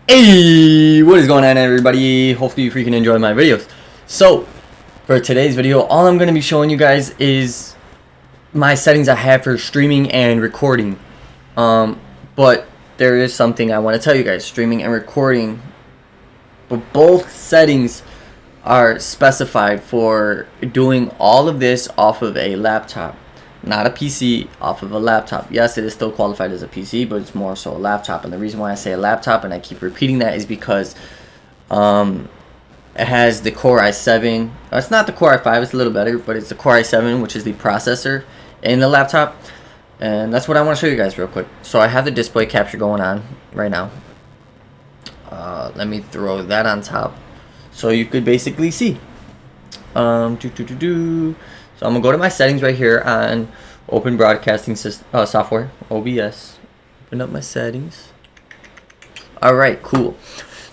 Hey, what is going on, everybody? Hopefully you freaking enjoy my videos. So for today's video, all I'm going to be showing you guys is my settings I have for streaming and recording. But there is something I want to tell you guys. Streaming and recording, but both settings are specified for doing all of this off of a laptop, not a PC, off of a laptop. Yes, it is still qualified as a PC, but it's more so a laptop. And the reason why I say a laptop, and I keep repeating that, is because it has the Core i7. It's not the Core i5, it's a little better, but it's the Core i7, which is the processor in the laptop. And that's what I want to show you guys real quick. So I have the display capture going on right now. Let me throw that on top so you could basically see. So I'm gonna go to my settings right here on Open Broadcasting Software, OBS. Open up my settings. Alright, cool.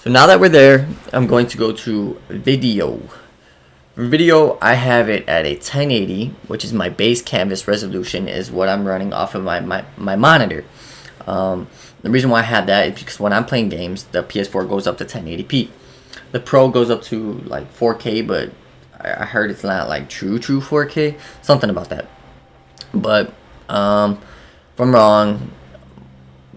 So now that we're there, I'm going to go to video. For video, I have it at a 1080, which is my base canvas resolution, is what I'm running off of my monitor. The reason why I have that is because when I'm playing games, the PS4 goes up to 1080p. The Pro goes up to like 4K, but I heard it's not like true 4K, something about that. But if I'm wrong,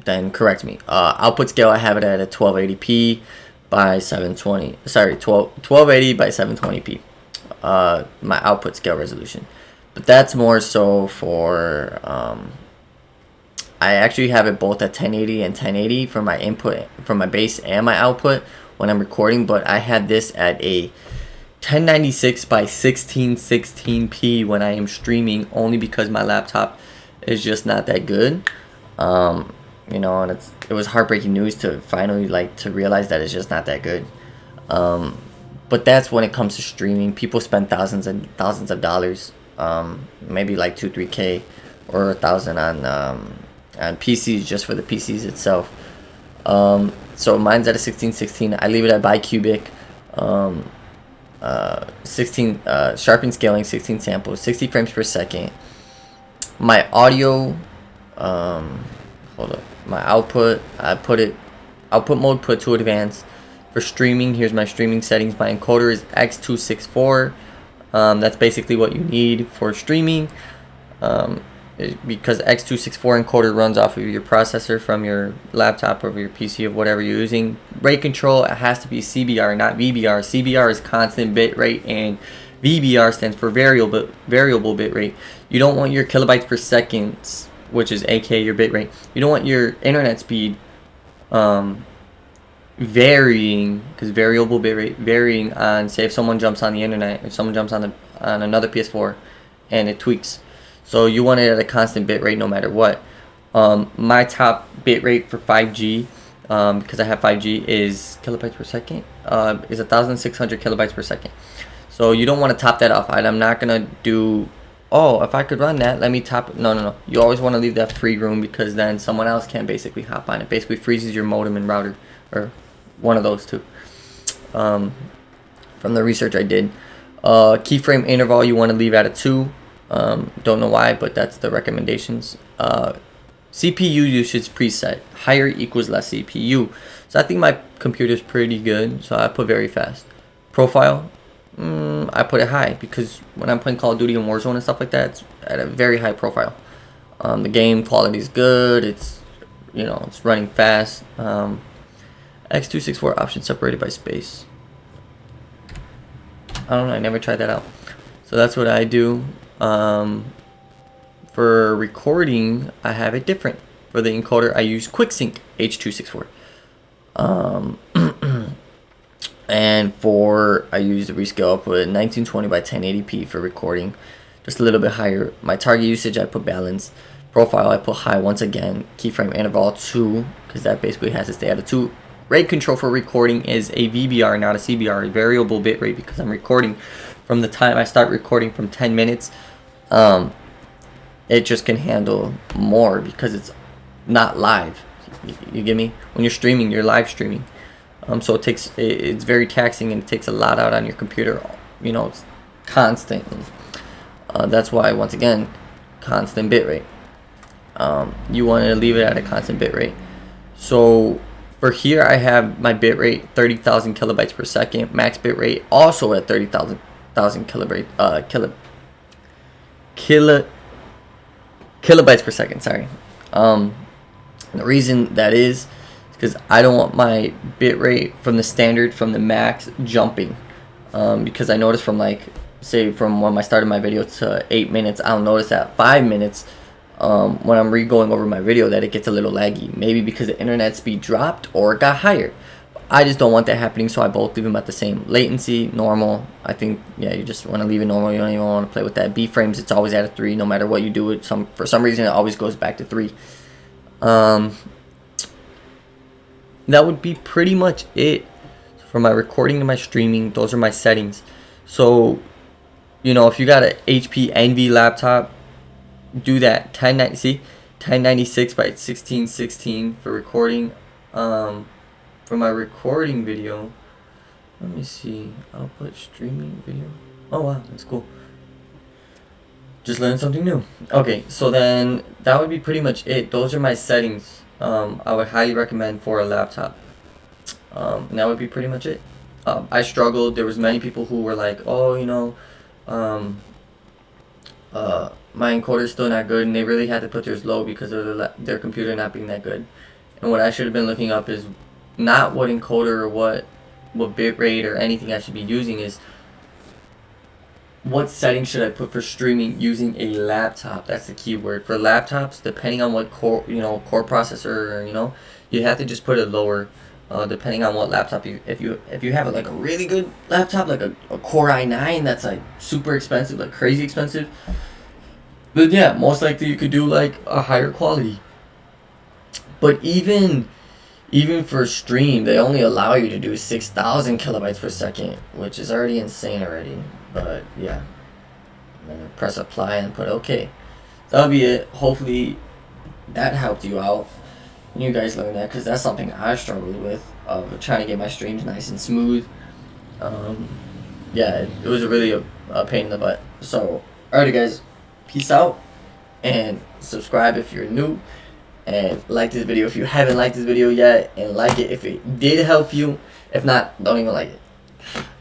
then correct me. Output scale, I have it at a 1280p by 720. Sorry, 1280 by 720p. My output scale resolution. But that's more so for I actually have it both at 1080 and 1080 for my input, for my base and my output when I'm recording. But I had this at a 1096 by 1616p when I am streaming, only because my laptop is just not that good. You know, and it was heartbreaking news to finally to realize that it's just not that good. But that's when it comes to streaming. People spend thousands and thousands of dollars, maybe like 2-3K or 1,000 on PCs, just for the PCs itself. So mine's at a 1616. I leave it at bicubic. 16 sharpen scaling, 16 samples, 60 frames per second. My audio, hold up, my output, I put it output mode, put to advanced. For streaming, here's my streaming settings. My encoder is X264. That's basically what you need for streaming, because X264 encoder runs off of your processor from your laptop or your PC or whatever you're using. Rate control, it has to be CBR, not VBR. CBR is constant bit rate, and VBR stands for variable bit rate. You don't want your kilobytes per second, which is aka your bit rate. You don't want your internet speed varying, because variable bit rate varying on, say, if someone jumps on the internet, if someone jumps on another PS4 and it tweaks. So you want it at a constant bit rate no matter what. My top bit rate for 5G, because I have 5G, is kilobytes per second, is 1,600 kilobytes per second. So you don't want to top that off. I'm not gonna do, oh, if I could run that, let me top it. No. You always want to leave that free room, because then someone else can basically hop on it. Basically freezes your modem and router, or one of those two. From the research I did, keyframe interval you want to leave at a 2. Don't know why, but that's the recommendations. CPU usage preset, higher equals less CPU. So I think my computer's pretty good, so I put very fast. Profile, I put it high, because when I'm playing Call of Duty and Warzone and stuff like that, it's at a very high profile. The game quality is good. It's, you know, it's running fast. X264 option separated by space. I don't know, I never tried that out. So that's what I do. For recording, I have it different. For the encoder, I use QuickSync H264. And I use the rescale output 1920 by 1080p for recording, just a little bit higher. My target usage, I put balanced. Profile, I put high once again. Keyframe interval 2, because that basically has to stay at a 2. Rate control for recording is a VBR, not a CBR, a variable bit rate, because I'm recording from the time I start recording from 10 minutes. It just can handle more, because it's not live. You get me? When you're streaming, you're live streaming. So it's very taxing, and it takes a lot out on your computer, you know, constantly. That's why, once again, constant bit rate. You want to leave it at a constant bit rate. So For here, I have my bitrate 30,000 kilobytes per second. Max bitrate also at 30,000 kilobytes kilobytes per second. Sorry. The reason that is because I don't want my bitrate from the standard from the max jumping. Because I noticed from like say from when I started my video to 8 minutes, I'll notice at 5 minutes. When I'm re-going over my video that it gets a little laggy, maybe because the internet speed dropped or it got higher. I just don't want that happening, so I both leave them at the same latency, normal. I think, yeah, you just want to leave it normal. You don't even want to play with that. B-frames, it's always at a 3, no matter what you do. For some reason, it always goes back to 3. That would be pretty much it for my recording and my streaming. Those are my settings. So, you know, if you got an HP Envy laptop, do that 1096 by 1616 for recording. For my recording video, let me see, I'll put streaming video. Oh wow, that's cool. Just learned something new. Okay, so then that would be pretty much it. Those are my settings. I would highly recommend for a laptop. And that would be pretty much it. I struggled. There was many people who were like, oh, you know, my encoder's still not good, and they really had to put theirs low because of their computer not being that good. And what I should have been looking up is not what encoder or what bitrate or anything I should be using, is what settings should I put for streaming using a laptop. That's the key word. For laptops, depending on what core processor, you have to just put it lower. Depending on what laptop if you have like a really good laptop, like a Core i9 that's like super expensive, like crazy expensive, then yeah, most likely you could do like a higher quality. But even for stream, they only allow you to do 6,000 kilobytes per second, which is already insane already. But yeah, I'm gonna press apply and put OK. That'll be it. Hopefully that helped you out. You guys learn that, because that's something I struggled with, trying to get my streams nice and smooth. Yeah, it was really a pain in the butt. So, alrighty guys, peace out, and subscribe if you're new, and like this video if you haven't liked this video yet, and like it if it did help you. If not, don't even like it.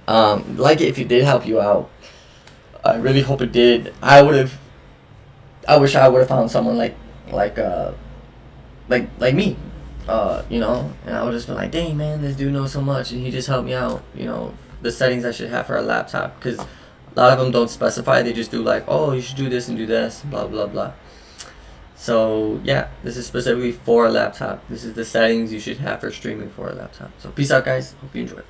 Like it if it did help you out. I really hope it did. I wish I would have found someone like me, and I would just be like, dang man, this dude knows so much, and he just helped me out, the settings I should have for a laptop, because a lot of them don't specify. They just do like, oh, you should do this and do this, blah blah blah. So yeah, this is specifically for a laptop. This is the settings you should have for streaming for a laptop. So peace out guys, hope you enjoyed.